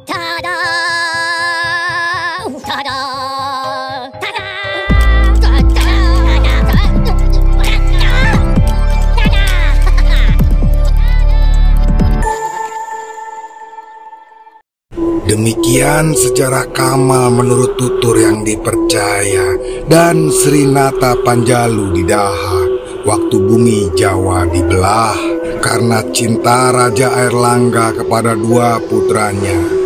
Tada! Tada! Tada! Demikian sejarah Kamal menurut tutur yang dipercaya dan Srinata Panjalu Didaha waktu bumi Jawa dibelah karena cinta Raja Airlangga kepada dua putranya.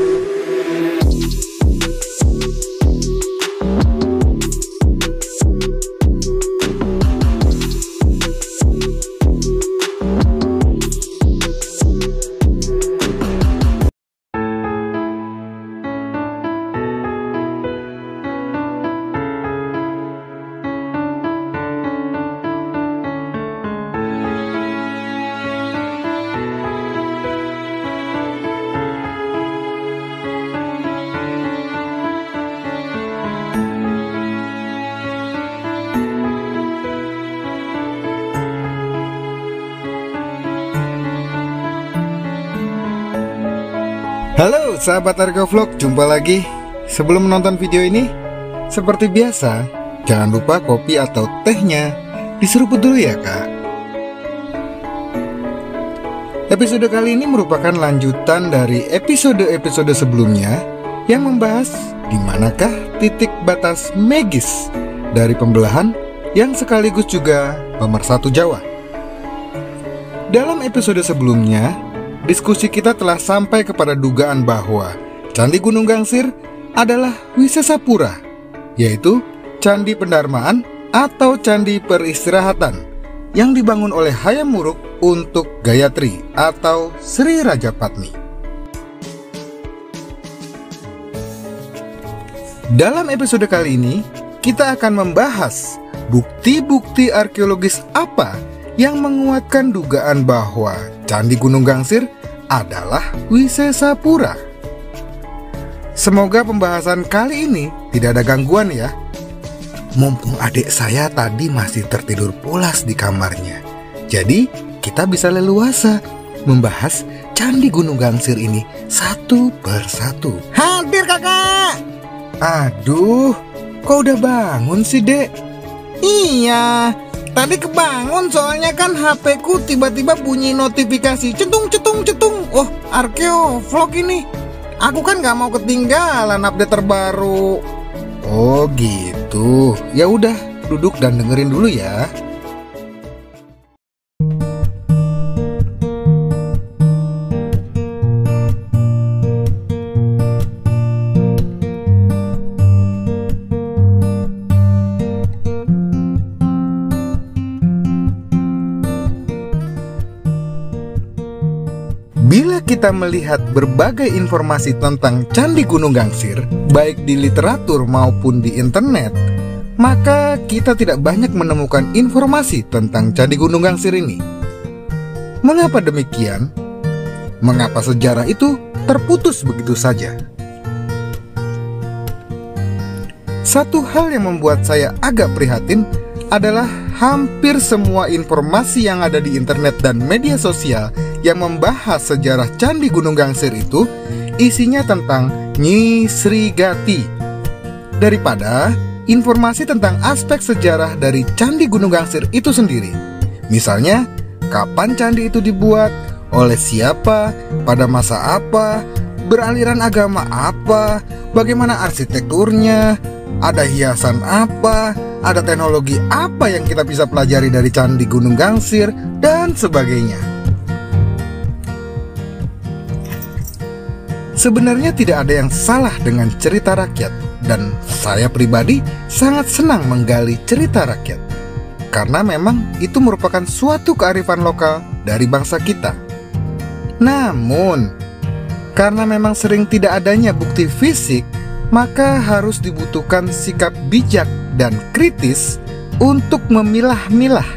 Halo sahabat Argo Vlog, jumpa lagi. Sebelum menonton video ini, seperti biasa, jangan lupa kopi atau tehnya diseruput dulu ya kak. Episode kali ini merupakan lanjutan dari episode-episode sebelumnya yang membahas di manakah titik batas magis dari pembelahan yang sekaligus juga pemersatu Jawa. Dalam episode sebelumnya, diskusi kita telah sampai kepada dugaan bahwa Candi Gunung Gangsir adalah Wisesapura, yaitu Candi Pendarmaan atau Candi Peristirahatan yang dibangun oleh Hayam Wuruk untuk Gayatri atau Sri Rajapatni. Dalam episode kali ini, kita akan membahas bukti-bukti arkeologis apa yang menguatkan dugaan bahwa Candi Gunung Gangsir adalah Wisesapura. Semoga pembahasan kali ini tidak ada gangguan ya. Mumpung adik saya tadi masih tertidur pulas di kamarnya, jadi kita bisa leluasa membahas Candi Gunung Gangsir ini satu persatu. Hadir kakak. Aduh, kok udah bangun sih dek? Iya, tadi kebangun soalnya kan HP-ku tiba-tiba bunyi notifikasi cetung. Oh, Arkeo Vlog ini. Aku kan gak mau ketinggalan update terbaru. Oh gitu. Ya udah, duduk dan dengerin dulu ya. Bila kita melihat berbagai informasi tentang Candi Gunung Gangsir, baik di literatur maupun di internet, maka kita tidak banyak menemukan informasi tentang Candi Gunung Gangsir ini. Mengapa demikian? Mengapa sejarah itu terputus begitu saja? Satu hal yang membuat saya agak prihatin adalah hampir semua informasi yang ada di internet dan media sosial yang membahas sejarah Candi Gunung Gangsir itu isinya tentang Nyi Srigati daripada informasi tentang aspek sejarah dari Candi Gunung Gangsir itu sendiri. Misalnya, kapan candi itu dibuat, oleh siapa, pada masa apa, beraliran agama apa, bagaimana arsitekturnya, ada hiasan apa, ada teknologi apa yang kita bisa pelajari dari Candi Gunung Gangsir, dan sebagainya. Sebenarnya tidak ada yang salah dengan cerita rakyat, dan saya pribadi sangat senang menggali cerita rakyat, karena memang itu merupakan suatu kearifan lokal dari bangsa kita. Namun, karena memang sering tidak adanya bukti fisik, maka harus dibutuhkan sikap bijak dan kritis untuk memilah-milah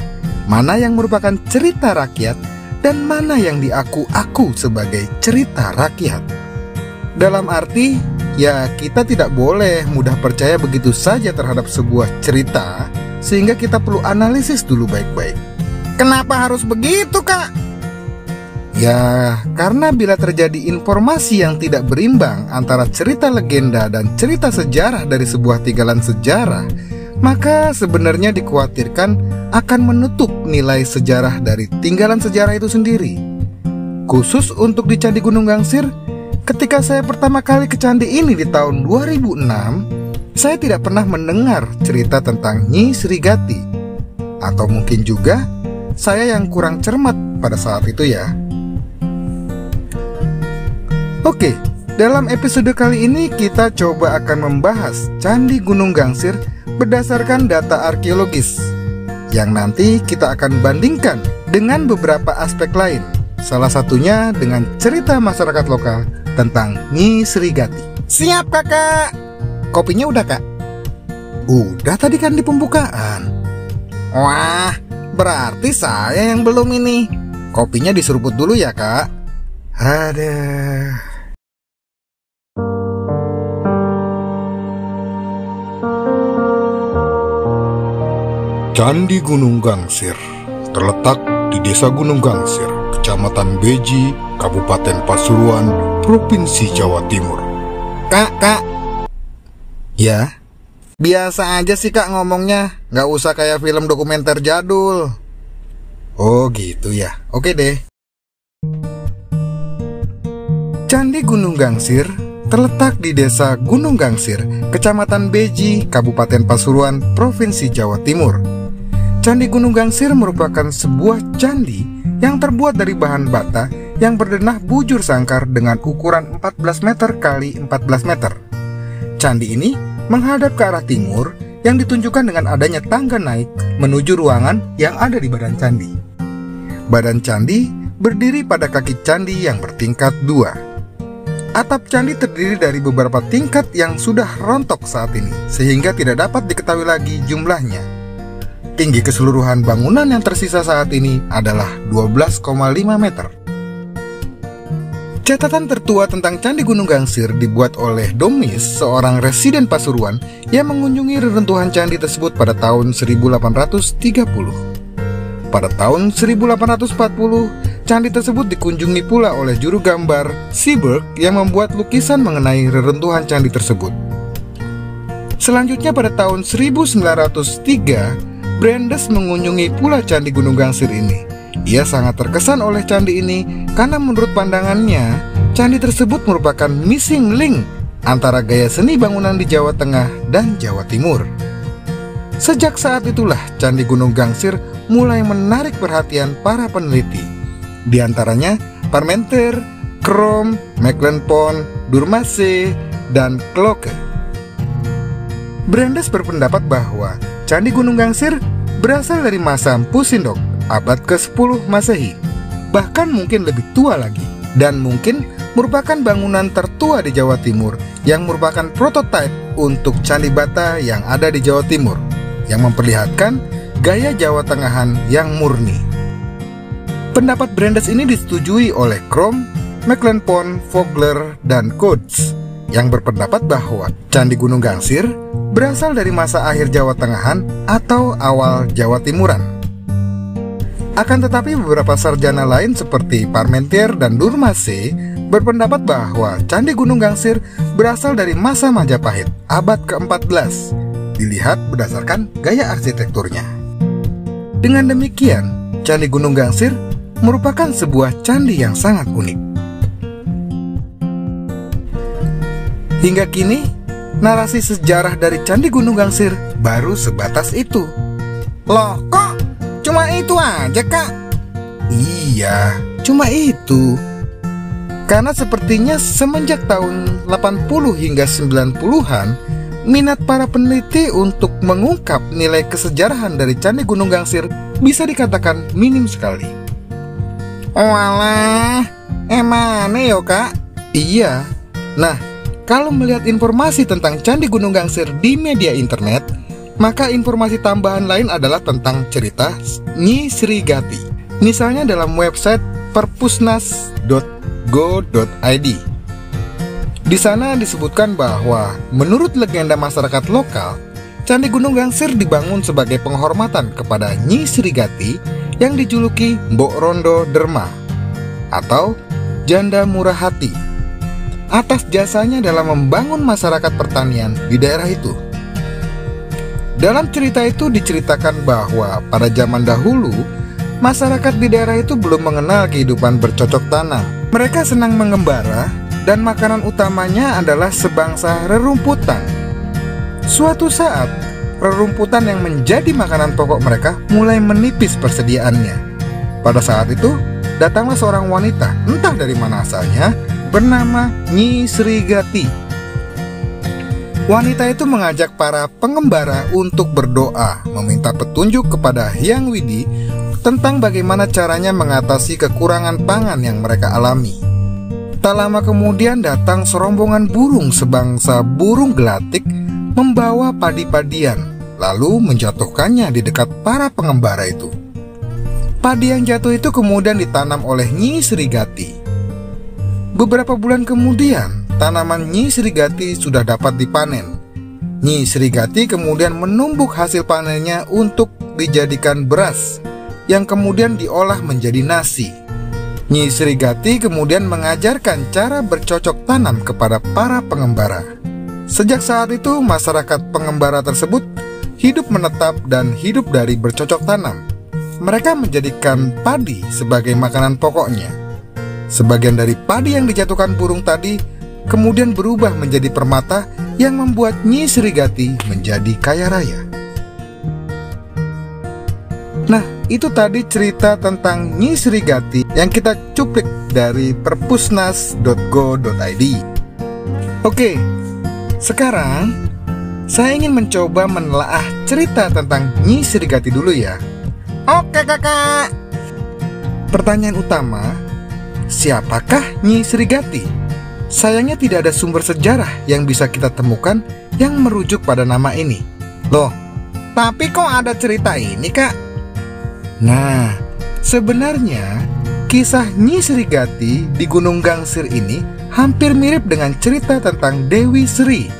mana yang merupakan cerita rakyat dan mana yang diaku-aku sebagai cerita rakyat. Dalam arti, ya kita tidak boleh mudah percaya begitu saja terhadap sebuah cerita, sehingga kita perlu analisis dulu baik-baik. Kenapa harus begitu, Kak? Ya, karena bila terjadi informasi yang tidak berimbang antara cerita legenda dan cerita sejarah dari sebuah tinggalan sejarah, maka sebenarnya dikhawatirkan akan menutup nilai sejarah dari tinggalan sejarah itu sendiri. Khusus untuk di Candi Gunung Gangsir, ketika saya pertama kali ke candi ini di tahun 2006, saya tidak pernah mendengar cerita tentang Nyi Srigati. Atau mungkin juga saya yang kurang cermat pada saat itu ya. Oke, dalam episode kali ini kita coba akan membahas Candi Gunung Gangsir berdasarkan data arkeologis, yang nanti kita akan bandingkan dengan beberapa aspek lain. Salah satunya dengan cerita masyarakat lokal tentang Nyi Srigati. Siap kakak. Kopinya udah kak? Udah tadi kan di pembukaan. Wah, berarti saya yang belum ini. Kopinya diseruput dulu ya kak. Ada. Candi Gunung Gangsir terletak di Desa Gunung Gangsir, Kecamatan Beji, Kabupaten Pasuruan, Provinsi Jawa Timur. Kak. Ya, biasa aja sih kak ngomongnya. Gak usah kayak film dokumenter jadul. Oh gitu ya, oke deh. Candi Gunung Gangsir terletak di Desa Gunung Gangsir, Kecamatan Beji, Kabupaten Pasuruan, Provinsi Jawa Timur. Candi Gunung Gangsir merupakan sebuah candi yang terbuat dari bahan bata yang berdenah bujur sangkar dengan ukuran 14 meter kali 14 meter. Candi ini menghadap ke arah timur yang ditunjukkan dengan adanya tangga naik menuju ruangan yang ada di badan candi. Badan candi berdiri pada kaki candi yang bertingkat 2. Atap candi terdiri dari beberapa tingkat yang sudah rontok saat ini, sehingga tidak dapat diketahui lagi jumlahnya. Tinggi keseluruhan bangunan yang tersisa saat ini adalah 12,5 meter. Catatan tertua tentang Candi Gunung Gangsir dibuat oleh Domis, seorang residen Pasuruan yang mengunjungi reruntuhan candi tersebut pada tahun 1830. Pada tahun 1840, candi tersebut dikunjungi pula oleh juru gambar Seeberg yang membuat lukisan mengenai reruntuhan candi tersebut. Selanjutnya pada tahun 1903, Brandes mengunjungi pula Candi Gunung Gangsir ini. Ia sangat terkesan oleh candi ini karena menurut pandangannya, candi tersebut merupakan missing link antara gaya seni bangunan di Jawa Tengah dan Jawa Timur. Sejak saat itulah Candi Gunung Gangsir mulai menarik perhatian para peneliti. Di antaranya Parmenter, Krom, Mecklenpon, Durmase, dan Kloke. Brandes berpendapat bahwa Candi Gunung Gangsir berasal dari masa Mpu Sindok, abad ke-10 Masehi. Bahkan mungkin lebih tua lagi, dan mungkin merupakan bangunan tertua di Jawa Timur yang merupakan prototipe untuk candi bata yang ada di Jawa Timur, yang memperlihatkan gaya Jawa Tengahan yang murni. Pendapat Brandes ini disetujui oleh Krom, Mecklenpon, Vogler, dan Coates, yang berpendapat bahwa Candi Gunung Gangsir berasal dari masa akhir Jawa Tengahan atau awal Jawa Timuran. Akan tetapi beberapa sarjana lain seperti Parmentier dan Durmase berpendapat bahwa Candi Gunung Gangsir berasal dari masa Majapahit, abad ke-14, dilihat berdasarkan gaya arsitekturnya. Dengan demikian, Candi Gunung Gangsir merupakan sebuah candi yang sangat unik. Hingga kini, narasi sejarah dari Candi Gunung Gangsir baru sebatas itu. Loh, kok cuma itu aja, Kak? Iya, cuma itu. Karena sepertinya semenjak tahun 80 hingga 90-an, minat para peneliti untuk mengungkap nilai kesejarahan dari Candi Gunung Gangsir bisa dikatakan minim sekali. Walah, emane yo, Kak? Iya. Nah, kalau melihat informasi tentang Candi Gunung Gangsir di media internet, maka informasi tambahan lain adalah tentang cerita Nyi Srigati. Misalnya dalam website perpusnas.go.id. Di sana disebutkan bahwa menurut legenda masyarakat lokal, Candi Gunung Gangsir dibangun sebagai penghormatan kepada Nyi Srigati yang dijuluki Mbok Rondo Derma. atau janda murah hati atas jasanya dalam membangun masyarakat pertanian di daerah itu. Dalam cerita itu diceritakan bahwa pada zaman dahulu, masyarakat di daerah itu belum mengenal kehidupan bercocok tanam. Mereka senang mengembara dan makanan utamanya adalah sebangsa rerumputan. Suatu saat, rerumputan yang menjadi makanan pokok mereka mulai menipis persediaannya. Pada saat itu, datanglah seorang wanita, entah dari mana asalnya, bernama Nyi Srigati. Wanita itu mengajak para pengembara untuk berdoa, meminta petunjuk kepada Hyang Widi tentang bagaimana caranya mengatasi kekurangan pangan yang mereka alami. Tak lama kemudian datang serombongan burung sebangsa burung gelatik membawa padi-padian, lalu menjatuhkannya di dekat para pengembara itu. Padi yang jatuh itu kemudian ditanam oleh Nyi Srigati. Beberapa bulan kemudian, tanaman Nyi Srigati sudah dapat dipanen. Nyi Srigati kemudian menumbuk hasil panennya untuk dijadikan beras, yang kemudian diolah menjadi nasi. Nyi Srigati kemudian mengajarkan cara bercocok tanam kepada para pengembara. Sejak saat itu, masyarakat pengembara tersebut hidup menetap dan hidup dari bercocok tanam. Mereka menjadikan padi sebagai makanan pokoknya. Sebagian dari padi yang dijatuhkan burung tadi kemudian berubah menjadi permata yang membuat Nyi Srigati menjadi kaya raya. Nah, itu tadi cerita tentang Nyi Srigati yang kita cuplik dari perpusnas.go.id. Oke, sekarang saya ingin mencoba menelaah cerita tentang Nyi Srigati dulu ya. Oke kakak. Pertanyaan utama, siapakah Nyi Srigati? Sayangnya tidak ada sumber sejarah yang bisa kita temukan yang merujuk pada nama ini. Loh, tapi kok ada cerita ini kak? Nah, sebenarnya kisah Nyi Srigati di Gunung Gangsir ini hampir mirip dengan cerita tentang Dewi Sri.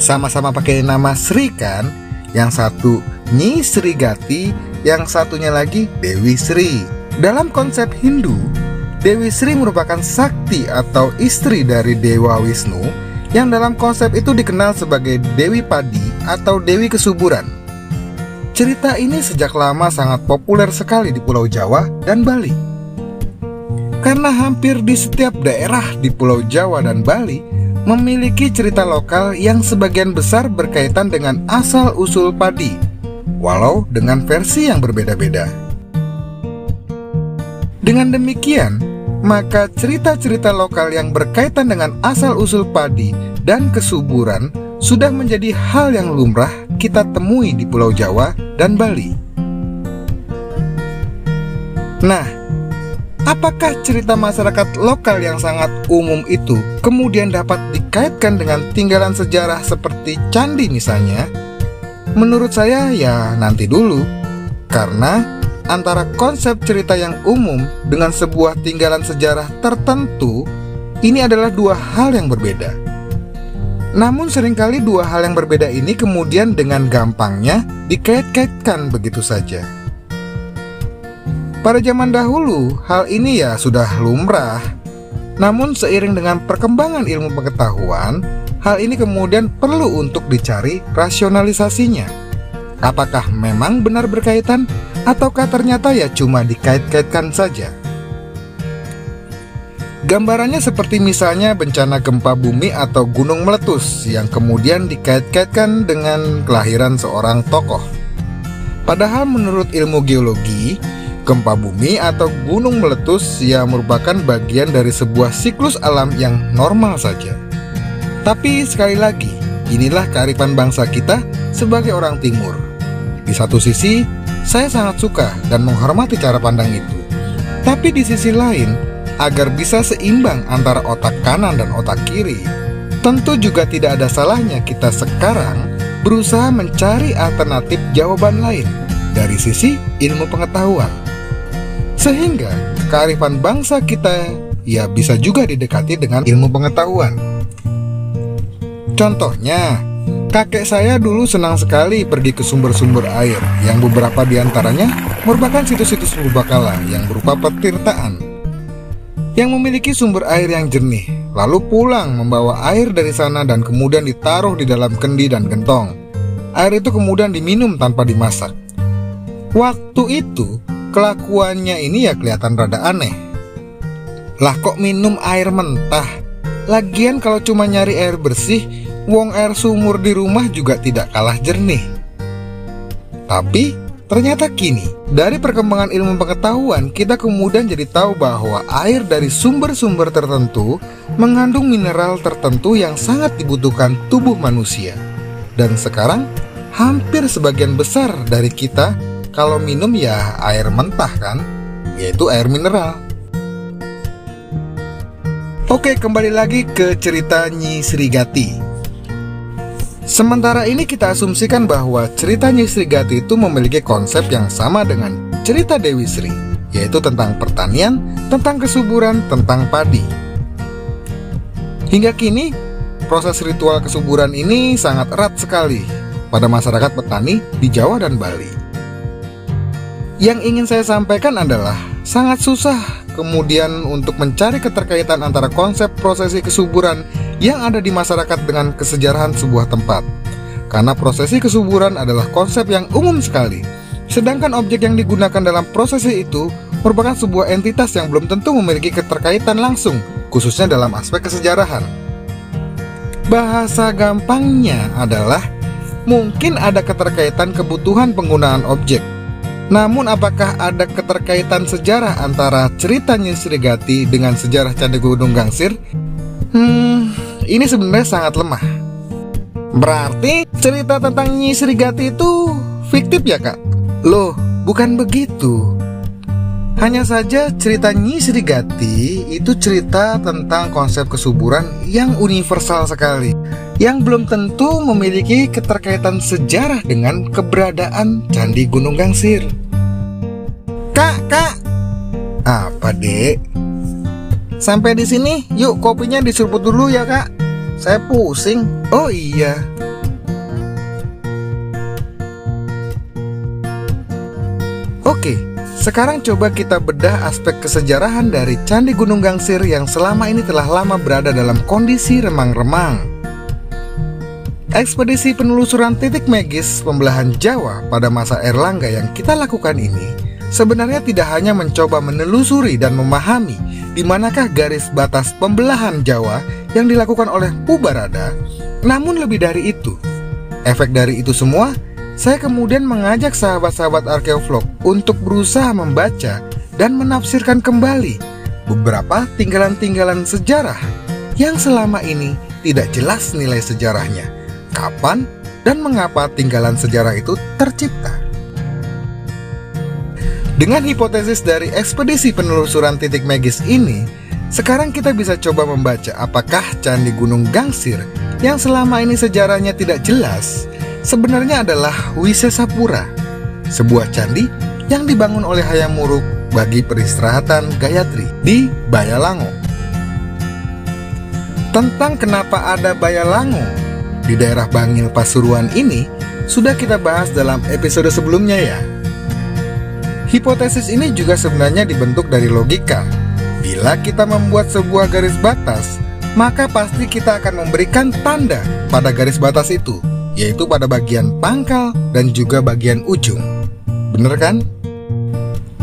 Sama-sama pakai nama Sri kan? Yang satu Nyi Srigati, yang satunya lagi Dewi Sri. Dalam konsep Hindu, Dewi Sri merupakan sakti atau istri dari Dewa Wisnu, yang dalam konsep itu dikenal sebagai Dewi Padi atau Dewi Kesuburan. Cerita ini sejak lama sangat populer sekali di Pulau Jawa dan Bali. Karena hampir di setiap daerah di Pulau Jawa dan Bali memiliki cerita lokal yang sebagian besar berkaitan dengan asal-usul padi, walau dengan versi yang berbeda-beda. Dengan demikian, maka cerita-cerita lokal yang berkaitan dengan asal-usul padi dan kesuburan sudah menjadi hal yang lumrah kita temui di Pulau Jawa dan Bali. Nah, apakah cerita masyarakat lokal yang sangat umum itu kemudian dapat dikaitkan dengan tinggalan sejarah seperti candi misalnya? Menurut saya ya nanti dulu, karena antara konsep cerita yang umum dengan sebuah tinggalan sejarah tertentu ini adalah dua hal yang berbeda. Namun seringkali dua hal yang berbeda ini kemudian dengan gampangnya dikait-kaitkan begitu saja. Pada zaman dahulu hal ini ya sudah lumrah. Namun seiring dengan perkembangan ilmu pengetahuan, hal ini kemudian perlu untuk dicari rasionalisasinya. Apakah memang benar berkaitan, ataukah ternyata ya cuma dikait-kaitkan saja? Gambarannya seperti misalnya bencana gempa bumi atau gunung meletus yang kemudian dikait-kaitkan dengan kelahiran seorang tokoh. Padahal menurut ilmu geologi, gempa bumi atau gunung meletus ya merupakan bagian dari sebuah siklus alam yang normal saja. Tapi sekali lagi, inilah kearifan bangsa kita sebagai orang timur. Di satu sisi, saya sangat suka dan menghormati cara pandang itu. Tapi di sisi lain, agar bisa seimbang antara otak kanan dan otak kiri, tentu juga tidak ada salahnya kita sekarang berusaha mencari alternatif jawaban lain dari sisi ilmu pengetahuan. Sehingga kearifan bangsa kita ya bisa juga didekati dengan ilmu pengetahuan. Contohnya, kakek saya dulu senang sekali pergi ke sumber-sumber air yang beberapa diantaranya merupakan situs-situs purbakala yang berupa petirtaan. yang memiliki sumber air yang jernih, lalu pulang membawa air dari sana dan kemudian ditaruh di dalam kendi dan gentong. Air itu kemudian diminum tanpa dimasak. Waktu itu, kelakuannya ini ya kelihatan rada aneh. Lah kok minum air mentah? Lagian kalau cuma nyari air bersih, wong air sumur di rumah juga tidak kalah jernih. Tapi ternyata kini, dari perkembangan ilmu pengetahuan, kita kemudian jadi tahu bahwa air dari sumber-sumber tertentu mengandung mineral tertentu yang sangat dibutuhkan tubuh manusia. Dan sekarang, hampir sebagian besar dari kita kalau minum ya air mentah kan, yaitu air mineral. Oke, kembali lagi ke cerita Nyi Srigati. Sementara ini kita asumsikan bahwa cerita Nyi Srigati itu memiliki konsep yang sama dengan cerita Dewi Sri, yaitu tentang pertanian, tentang kesuburan, tentang padi. Hingga kini, proses ritual kesuburan ini sangat erat sekali pada masyarakat petani di Jawa dan Bali. Yang ingin saya sampaikan adalah sangat susah kemudian untuk mencari keterkaitan antara konsep prosesi kesuburan yang ada di masyarakat dengan kesejarahan sebuah tempat. Karena prosesi kesuburan adalah konsep yang umum sekali, sedangkan objek yang digunakan dalam prosesi itu merupakan sebuah entitas yang belum tentu memiliki keterkaitan langsung, khususnya dalam aspek kesejarahan. Bahasa gampangnya adalah mungkin ada keterkaitan kebutuhan penggunaan objek. Namun apakah ada keterkaitan sejarah antara cerita Nyi Srigati dengan sejarah Candi Gunung Gangsir? Ini sebenarnya sangat lemah. Berarti cerita tentang Nyi Srigati itu fiktif ya kak? Loh, bukan begitu. Hanya saja cerita Nyi Srigati itu cerita tentang konsep kesuburan yang universal sekali, yang belum tentu memiliki keterkaitan sejarah dengan keberadaan Candi Gunung Gangsir. Kak, apa dek? Sampai di sini, yuk kopinya diseruput dulu ya kak. Saya pusing. Oh iya. Oke, sekarang coba kita bedah aspek kesejarahan dari Candi Gunung Gangsir yang selama ini telah lama berada dalam kondisi remang-remang. Ekspedisi penelusuran titik magis pembelahan Jawa pada masa Erlangga yang kita lakukan ini sebenarnya tidak hanya mencoba menelusuri dan memahami di manakah garis batas pembelahan Jawa yang dilakukan oleh Pubarada, namun lebih dari itu. Efek dari itu semua, saya kemudian mengajak sahabat-sahabat arkeolog untuk berusaha membaca dan menafsirkan kembali beberapa tinggalan-tinggalan sejarah yang selama ini tidak jelas nilai sejarahnya, kapan dan mengapa tinggalan sejarah itu tercipta. Dengan hipotesis dari ekspedisi penelusuran titik magis ini, sekarang kita bisa coba membaca apakah Candi Gunung Gangsir yang selama ini sejarahnya tidak jelas sebenarnya adalah Wisesapura, sebuah candi yang dibangun oleh Hayam Wuruk bagi peristirahatan Gayatri di Bayalango. Tentang kenapa ada Bayalango di daerah Bangil Pasuruan ini sudah kita bahas dalam episode sebelumnya ya. Hipotesis ini juga sebenarnya dibentuk dari logika. Bila kita membuat sebuah garis batas, maka pasti kita akan memberikan tanda pada garis batas itu, yaitu pada bagian pangkal dan juga bagian ujung. Bener kan?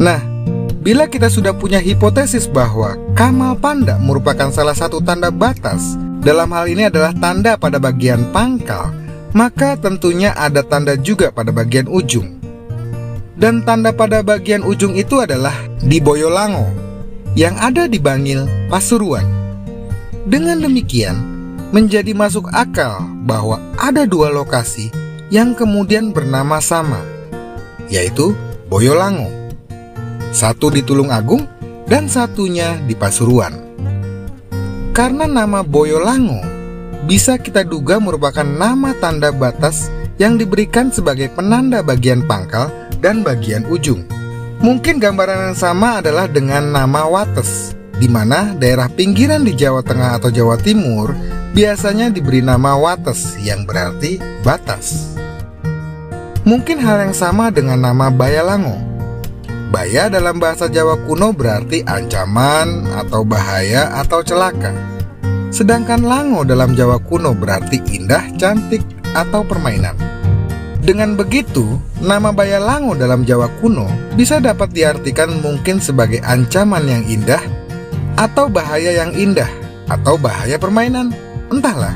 Nah, bila kita sudah punya hipotesis bahwa Kamal Panda merupakan salah satu tanda batas, dalam hal ini adalah tanda pada bagian pangkal, maka tentunya ada tanda juga pada bagian ujung. Dan tanda pada bagian ujung itu adalah di Boyolango yang ada di Bangil, Pasuruan. Dengan demikian, menjadi masuk akal bahwa ada dua lokasi yang kemudian bernama sama, yaitu Boyolango. Satu di Tulungagung dan satunya di Pasuruan. Karena nama Boyolango bisa kita duga merupakan nama tanda batas yang diberikan sebagai penanda bagian pangkal dan bagian ujung. Mungkin gambaran yang sama adalah dengan nama Wates, di mana daerah pinggiran di Jawa Tengah atau Jawa Timur biasanya diberi nama Wates yang berarti batas. Mungkin hal yang sama dengan nama Bayalango. Baya dalam bahasa Jawa kuno berarti ancaman atau bahaya atau celaka. Sedangkan lango dalam Jawa kuno berarti indah, cantik, atau permainan. Dengan begitu, nama Baya Lango dalam Jawa kuno bisa dapat diartikan mungkin sebagai ancaman yang indah, atau bahaya yang indah, atau bahaya permainan. Entahlah,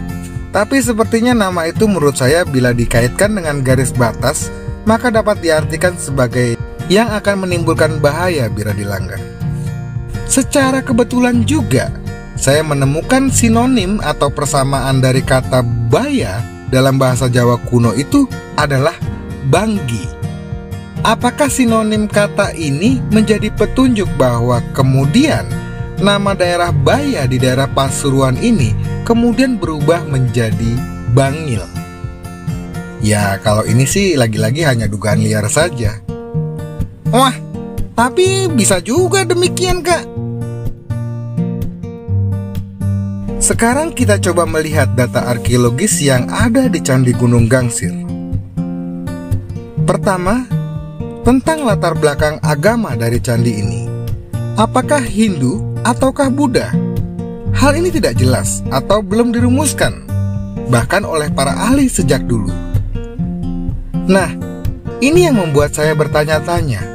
tapi sepertinya nama itu menurut saya bila dikaitkan dengan garis batas, maka dapat diartikan sebagai yang akan menimbulkan bahaya bila dilanggar. Secara kebetulan juga, saya menemukan sinonim atau persamaan dari kata baya dalam bahasa Jawa kuno itu adalah banggi. Apakah sinonim kata ini menjadi petunjuk bahwa kemudian nama daerah Baya di daerah Pasuruan ini kemudian berubah menjadi Bangil? Ya, kalau ini sih lagi-lagi hanya dugaan liar saja. Wah, tapi bisa juga demikian, Kak. Sekarang kita coba melihat data arkeologis yang ada di Candi Gunung Gangsir. Pertama, tentang latar belakang agama dari candi ini. Apakah Hindu ataukah Buddha? Hal ini tidak jelas atau belum dirumuskan, bahkan oleh para ahli sejak dulu. Nah, ini yang membuat saya bertanya-tanya.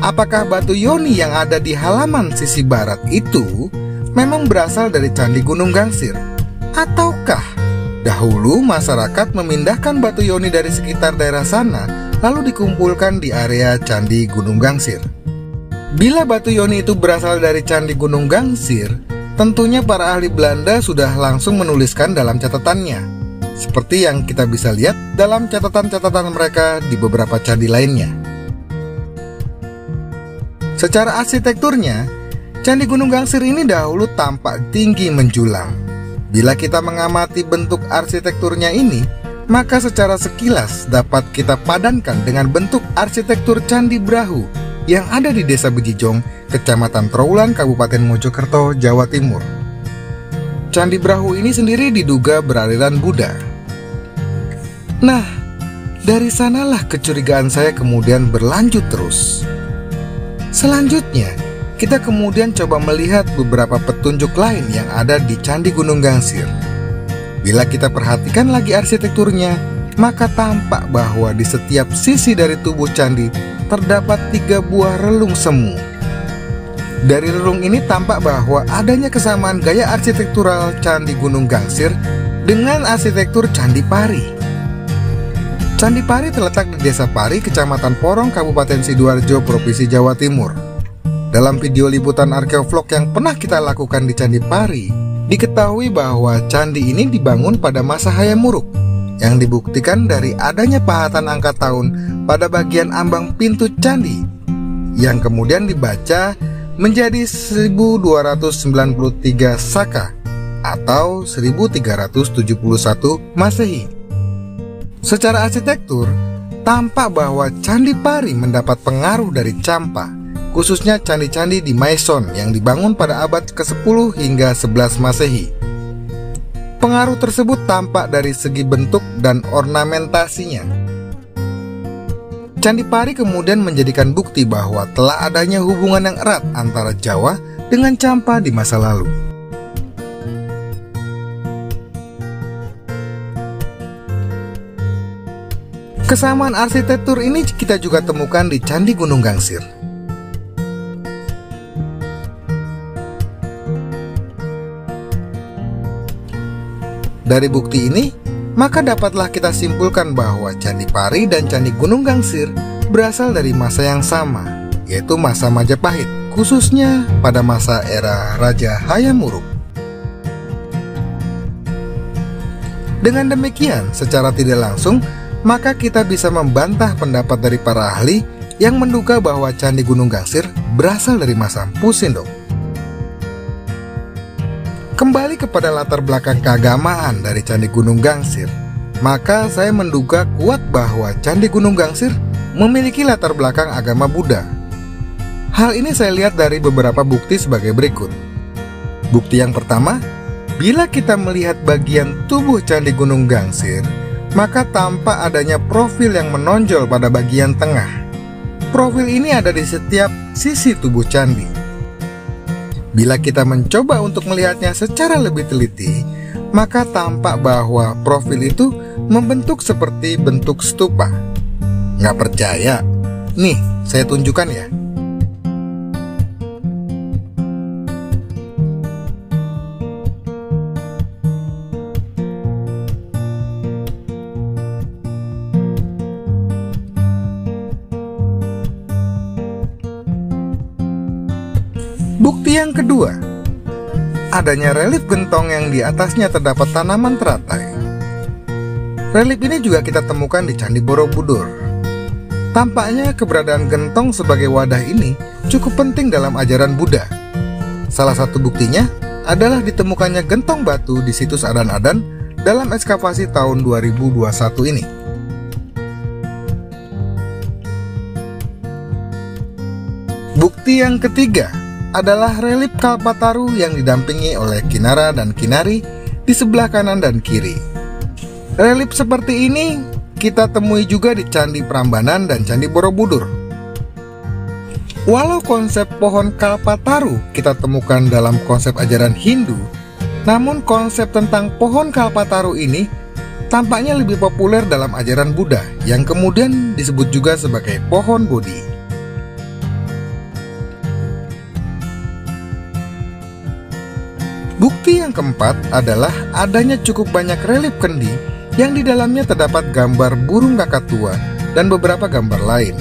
Apakah batu yoni yang ada di halaman sisi barat itu memang berasal dari Candi Gunung Gangsir? Ataukah dahulu masyarakat memindahkan batu yoni dari sekitar daerah sana lalu dikumpulkan di area Candi Gunung Gangsir? Bila batu yoni itu berasal dari Candi Gunung Gangsir, tentunya para ahli Belanda sudah langsung menuliskan dalam catatannya, seperti yang kita bisa lihat dalam catatan-catatan mereka di beberapa candi lainnya. Secara arsitekturnya, Candi Gunung Gangsir ini dahulu tampak tinggi menjulang. Bila kita mengamati bentuk arsitekturnya ini, maka secara sekilas dapat kita padankan dengan bentuk arsitektur Candi Brahu yang ada di Desa Bejijong, Kecamatan Trawulan, Kabupaten Mojokerto, Jawa Timur. Candi Brahu ini sendiri diduga beraliran Buddha. Nah, dari sanalah kecurigaan saya kemudian berlanjut terus. Selanjutnya, kita kemudian coba melihat beberapa petunjuk lain yang ada di Candi Gunung Gangsir. Bila kita perhatikan lagi arsitekturnya, maka tampak bahwa di setiap sisi dari tubuh candi terdapat 3 buah relung semu. Dari relung ini tampak bahwa adanya kesamaan gaya arsitektural Candi Gunung Gangsir dengan arsitektur Candi Pari. Candi Pari terletak di Desa Pari, Kecamatan Porong, Kabupaten Sidoarjo, Provinsi Jawa Timur. Dalam video liputan arkeovlog yang pernah kita lakukan di Candi Pari, diketahui bahwa candi ini dibangun pada masa Hayam Wuruk, yang dibuktikan dari adanya pahatan angka tahun pada bagian ambang pintu candi, yang kemudian dibaca menjadi 1293 Saka atau 1371 Masehi. Secara arsitektur, tampak bahwa Candi Pari mendapat pengaruh dari Champa, khususnya candi-candi di Maison yang dibangun pada abad ke-10 hingga 11 Masehi. Pengaruh tersebut tampak dari segi bentuk dan ornamentasinya. Candi Pari kemudian menjadikan bukti bahwa telah adanya hubungan yang erat antara Jawa dengan Champa di masa lalu. Kesamaan arsitektur ini kita juga temukan di Candi Gunung Gangsir. Dari bukti ini, maka dapatlah kita simpulkan bahwa Candi Pari dan Candi Gunung Gangsir berasal dari masa yang sama, yaitu masa Majapahit, khususnya pada masa era Raja Hayam Wuruk. Dengan demikian, secara tidak langsung, maka kita bisa membantah pendapat dari para ahli yang menduga bahwa Candi Gunung Gangsir berasal dari masa Mpu Sindok. Kembali kepada latar belakang keagamaan dari Candi Gunung Gangsir, maka saya menduga kuat bahwa Candi Gunung Gangsir memiliki latar belakang agama Buddha. Hal ini saya lihat dari beberapa bukti sebagai berikut. Bukti yang pertama, bila kita melihat bagian tubuh Candi Gunung Gangsir, maka tampak adanya profil yang menonjol pada bagian tengah. Profil ini ada di setiap sisi tubuh candi. Bila kita mencoba untuk melihatnya secara lebih teliti, maka tampak bahwa profil itu membentuk seperti bentuk stupa. Nggak percaya? Nih, saya tunjukkan ya. Bukti yang kedua, adanya relief gentong yang di atasnya terdapat tanaman teratai. Relief ini juga kita temukan di Candi Borobudur. Tampaknya keberadaan gentong sebagai wadah ini cukup penting dalam ajaran Buddha. Salah satu buktinya adalah ditemukannya gentong batu di situs Adan-Adan dalam ekskavasi tahun 2021 ini. Bukti yang ketiga adalah relief Kalpataru yang didampingi oleh Kinara dan Kinari di sebelah kanan dan kiri. Relief seperti ini kita temui juga di Candi Prambanan dan Candi Borobudur. Walau konsep pohon Kalpataru kita temukan dalam konsep ajaran Hindu, namun konsep tentang pohon Kalpataru ini tampaknya lebih populer dalam ajaran Buddha yang kemudian disebut juga sebagai pohon Bodhi. Bukti yang keempat adalah adanya cukup banyak relief kendi yang di dalamnya terdapat gambar burung kakatua dan beberapa gambar lain.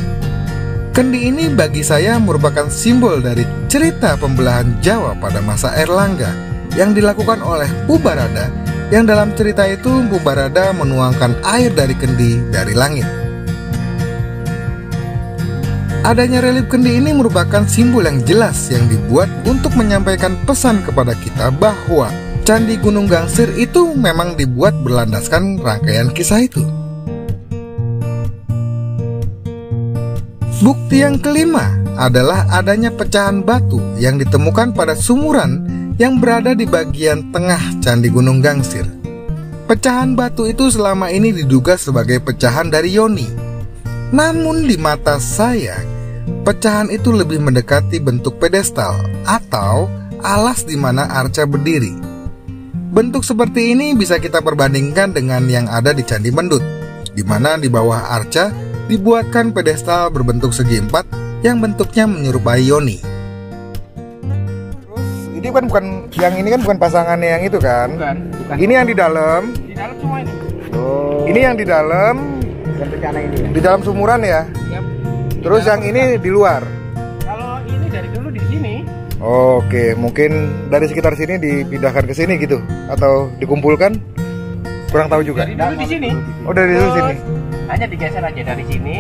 Kendi ini bagi saya merupakan simbol dari cerita pembelahan Jawa pada masa Erlangga yang dilakukan oleh Mpu Barada, yang dalam cerita itu Mpu Barada menuangkan air dari kendi dari langit. Adanya relief kendi ini merupakan simbol yang jelas yang dibuat untuk menyampaikan pesan kepada kita bahwa Candi Gunung Gangsir itu memang dibuat berlandaskan rangkaian kisah itu. Bukti yang kelima adalah adanya pecahan batu yang ditemukan pada sumuran yang berada di bagian tengah Candi Gunung Gangsir. Pecahan batu itu selama ini diduga sebagai pecahan dari yoni. Namun di mata saya, pecahan itu lebih mendekati bentuk pedestal atau alas di mana arca berdiri. Bentuk seperti ini bisa kita perbandingkan dengan yang ada di Candi Mendut, di mana di bawah arca dibuatkan pedestal berbentuk segi empat yang bentuknya menyerupai yoni. Terus ini kan bukan pasangannya yang itu kan? Bukan. Ini yang di dalam. Di dalam semua ini. Oh. Ini yang di dalam. Dan rencana ini ya? Di dalam sumuran ya? Yap. Terus yang ini di luar? Kalau ini dari dulu di sini. Oke, mungkin dari sekitar sini dipindahkan ke sini gitu? Atau dikumpulkan? Kurang tahu juga. Dari dulu di sini. Oh, dari dulu sini? Hanya digeser aja dari sini.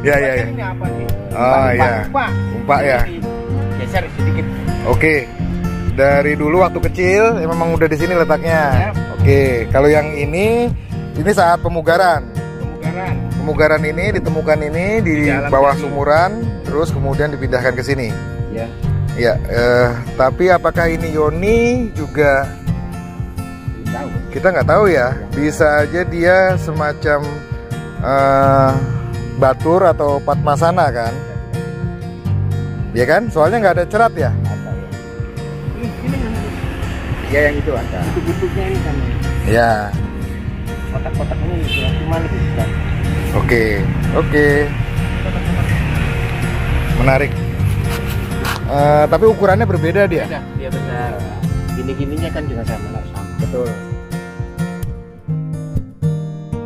Ya. Ini apa nih? Oh ya. Umpak ya. Geser sedikit. Oke. Dari dulu waktu kecil memang udah di sini letaknya. Ya. Oke, kalau yang ini saat pemugaran. Pemugaran ini ditemukan ini di bawah sumuran, terus kemudian dipindahkan ke sini. Ya. Ya, tapi apakah ini yoni juga kita nggak tahu ya. Bisa aja dia semacam batur atau padmasana kan? Ya kan? Soalnya nggak ada cerat ya. Ya yang itu ada. Itu bentuknya ini kan. Ya. Kotak-kotak ini cuma lebih besar. Oke. Menarik. Tapi ukurannya berbeda dia. Dia besar. Gini-gininya kan juga sama. Betul.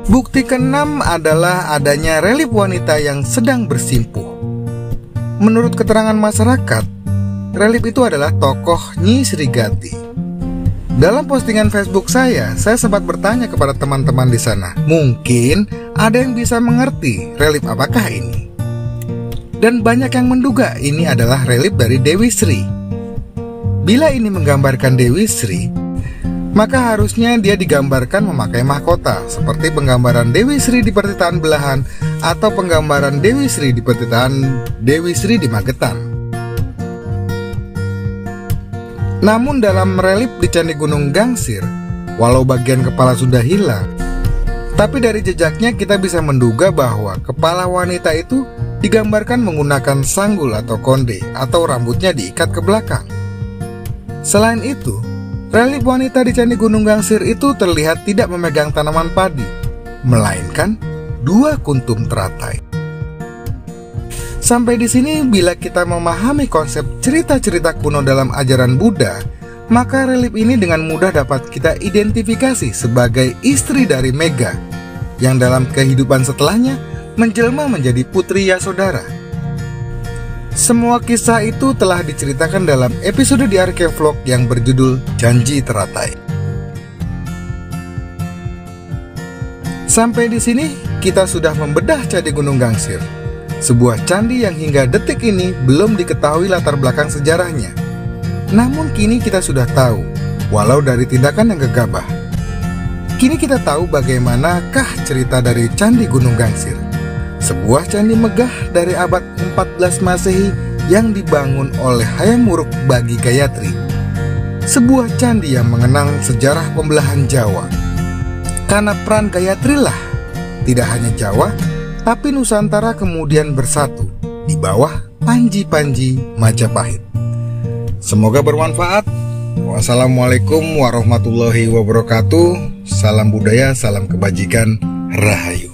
Bukti keenam adalah adanya relief wanita yang sedang bersimpuh. Menurut keterangan masyarakat, relief itu adalah tokoh Nyi Srigati. Dalam postingan Facebook saya sempat bertanya kepada teman-teman di sana, mungkin ada yang bisa mengerti relief apakah ini. Dan banyak yang menduga ini adalah relief dari Dewi Sri. Bila ini menggambarkan Dewi Sri, maka harusnya dia digambarkan memakai mahkota, seperti penggambaran Dewi Sri di Pertitaan Belahan atau penggambaran Dewi Sri di Pertitaan Dewi Sri di Magetan. Namun dalam relief di Candi Gunung Gangsir, walau bagian kepala sudah hilang, Tapi dari jejaknya kita bisa menduga bahwa kepala wanita itu digambarkan menggunakan sanggul atau konde atau rambutnya diikat ke belakang. Selain itu, relief wanita di Candi Gunung Gangsir itu terlihat tidak memegang tanaman padi, melainkan 2 kuntum teratai. Sampai di sini, bila kita memahami konsep cerita-cerita kuno dalam ajaran Buddha, maka relief ini dengan mudah dapat kita identifikasi sebagai istri dari Mega, yang dalam kehidupan setelahnya menjelma menjadi Putri Yasodhara. Semua kisah itu telah diceritakan dalam episode di Archivlog yang berjudul Janji Teratai. Sampai di sini kita sudah membedah Candi Gunung Gangsir, sebuah candi yang hingga detik ini belum diketahui latar belakang sejarahnya. Namun kini kita sudah tahu, walau dari tindakan yang gegabah. Kini kita tahu bagaimanakah cerita dari Candi Gunung Gangsir, sebuah candi megah dari abad 14 Masehi yang dibangun oleh Hayam Wuruk Bagi Gayatri. Sebuah candi yang mengenang sejarah pembelahan Jawa. Karena peran Gayatri lah, tidak hanya Jawa, tapi Nusantara kemudian bersatu di bawah Panji-Panji Majapahit. Semoga bermanfaat. Wassalamualaikum warahmatullahi wabarakatuh. Salam budaya, salam kebajikan, rahayu.